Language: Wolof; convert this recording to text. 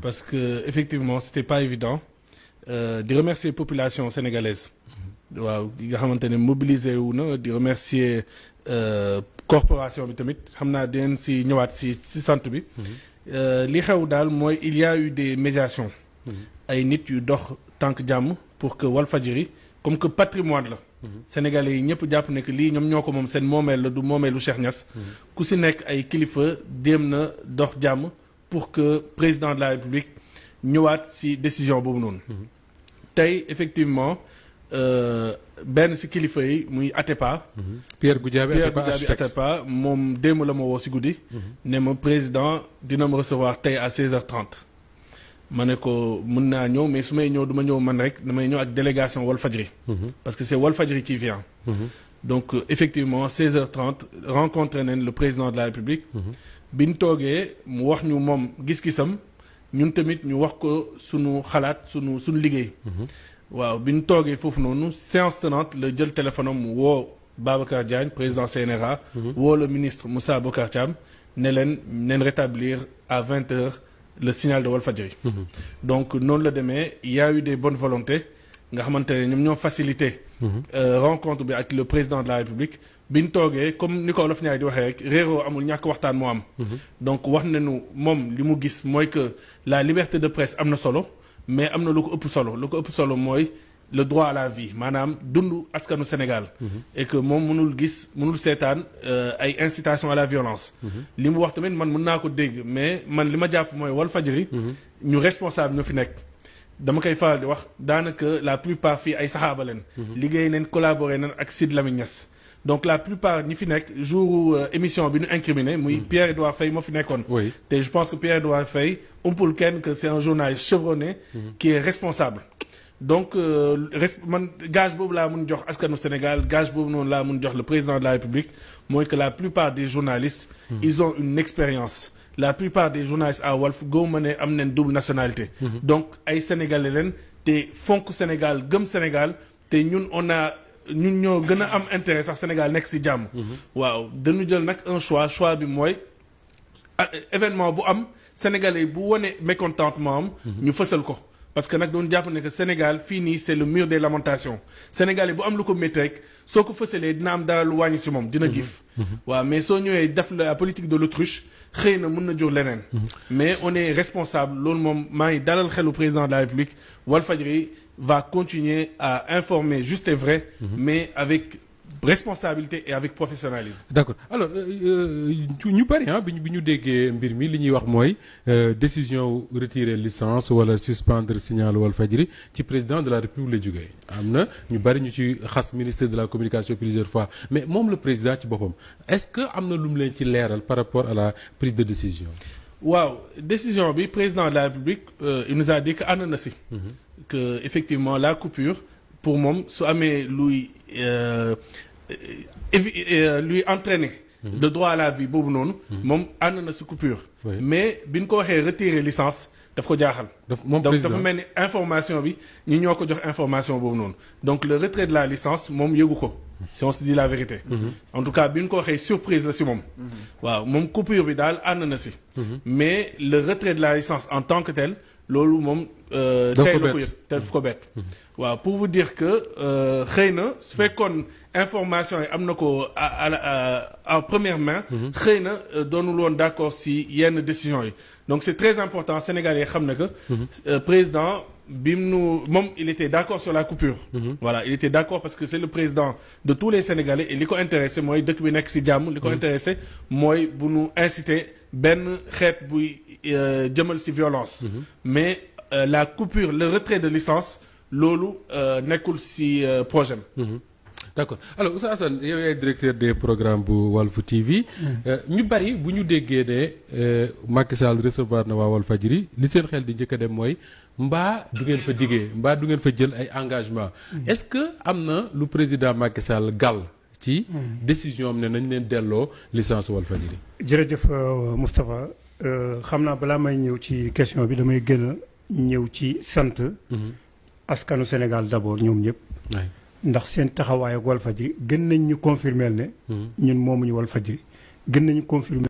parce que effectivement c'était pas évident di remercier population sénégalaise waaw yi nga xamante ne mobilisé wu na di remercier corporation bi tamit xam naa dinañ si ñëwaat si sant bi li xew daal mooy il y a eu des médiations ay nit yu dox tànk jàmm pour que Walfadjri comme que patrimoine la Sénégalais yi ñëpp jàpp ne que lii ñoom ñoo ko moom seen moomeel la du moomeelu Cheikh Niass ku si nekk ay kilifa déem na dox jàmm pour que président de la République ñëwaat si décision boobu noonu tey effectivement benn si kilifa yi muy Atepa Pierre Goudiaby Atepa moom démb la ma woo si guddi ne ma président dina ma recevoir tey à 16h30 ma ne ko mën naa ñëw mais su may ñëw du ma ñëw man rek damay ñëw ak délégation Walfadjri parce que c'est Walfadjri qui vient donc effectivement 16h30 rencontré nañ le président de la République bi ñu toogee mu wax ñu moom gis-gisam ñun tamit ñu wax ko sunu xalaat sunu liggéey waaw bi ñu toogee foofu noonu séance tenante la jël téléphone am woo Babacar Diagne président CNRA woo le ministre Moussa Bocar Thiam ne leen neen rétablir à 20h le signal de Walfadjri donc noonu la demee il y a eu des bonnes volontés nga xamante ne ñoom ñoo facilité rencontre bi ak le président de la République bi ñu toogee comme ni ko Olof Ndiaye di waxee rek réeroo amul ñàkk waxtaan moo am donc wax nañu moom li mu gis mooy que la liberté de presse am na solo mais am na lu ko ëpp solo mooy le droit à la vie maanaam dund askanu Sénégal et que moom mënul seetaan ay incitation à la violence li mu wax tamit man mën naa ko dégg mais man li ma jàpp mooy Walfadjri ñu responsable ñu fi nekk dama koy faral di wax daanaka la plupart fii ay saxaaba leen liggéey nañ collaboré nañ ak Sidy Lamine Niass donc la plupart ñi fi nekk jour émission bi ñu incriminé muy Pierre-Edouard Faye moo fi nekkoon te je pense que Pierre-Edouard Faye umpul kenn que c'est un journaliste chevronné qui est responsable donc man gage boobu laa mun jox askanu Sénégal gage boobu noonu laa mun jox le président de la République mooy que la plupart des journalistes ils ont une expérience la plupart des journalistes à Walf gëwuma ne am nañ double nationalité donc ay sénégalais leen te fonk Sénégal gëm Sénégal te ñun ñoo gën a am intérêt sax Sénégal nekk ci jàmm waaw dañu jël nag un choix bi mooy événement bu am sénégalais bu wone mécontentement am ñu fësal ko parce que nag doon jàpp ne que Sénégal fii nii c'est le mur des lamentations sénégalais bu am lu ko métti rek soo ko fësalee dina am dara lu wàññi ci moom dina gif waaw mais soo ñëwee def la politique de l'autruche xëy na mën na jur leneen mais on est responsable loolu moom maa ngi dalal xelu président de la République Walfadjri va continuer à informer juste et vrai mais avec responsabilité et avec professionnalisme. D'accord alors ñu bari bi ñu déggee mbir mi li ñuy wax mooy décision retirer licence wala suspendre signal Walfadjri ci président de la République la jógee am na ñu bari ñu ci xas ministre de la communication plusieurs fois mais moom le président ci boppam est-ce que am na lu mu leen ci leeral par rapport à la prise de décision. waaw décision bi président de la République il nous a dit que ànd na si. que effectivement la coupure pour moom su amee luy entraîner de droit à la vie boobu noonu moom ànd na si coupure mais bi ñu ko waxee retirer licence daf ko jaaxal donc dafa mel ni information bi ñi ñoo ko jox information boobu noonu donc le retrait de la licence moom yëgu ko si on se dit la vérité en tout cas bi ñu ko waxee surprise la si moom waaw moom coupure bi daal ànd na si mais le retrait de la licence en tant que tel loolu moom tey la ko yëg daf ko bett waaw pour vous dire que xëy na su fekkoon information yi am na ko en première main xëy na doonul woon d'accord si yenn décisions yi donc c'est très important Sénégal yi xam na que président bi mu moom il était d'accord sur la coupure voilà il était d'accord parce que c'est le président de tous les Sénégalais et li ko intéressé mooy dëkk bi nekk ci jàmm li ko intéressé mooy bu nu inciter benn xeet buy jëmal ci violence mais la coupure le retrait de licence loolu nekkul ci projet d'accord alors Oustaz Assane yow yaay directeur des programmes bu Walf TV ñu bari bu ñu déggee ne Macky Sall recevoir na waa Walfadjri li seen xel di njëkk a dem mooy mbaa du ngeen fa diggee mbaa du ngeen fa jël ay engagement est-ce que am na lu président Macky Sall gàll ci décision am ne nañ leen delloo licence Walfadjri. jërëjëf Moustapha xam naa balaa may ñëw ci question bi damay gën a ñëw ci sant askanu Sénégal d'abord ñoom ñëpp ndax seen taxawaay ak Walfadjri gën nañ ñu confirmer ne ñun moomuñu Walfadjri gën nañu confirmer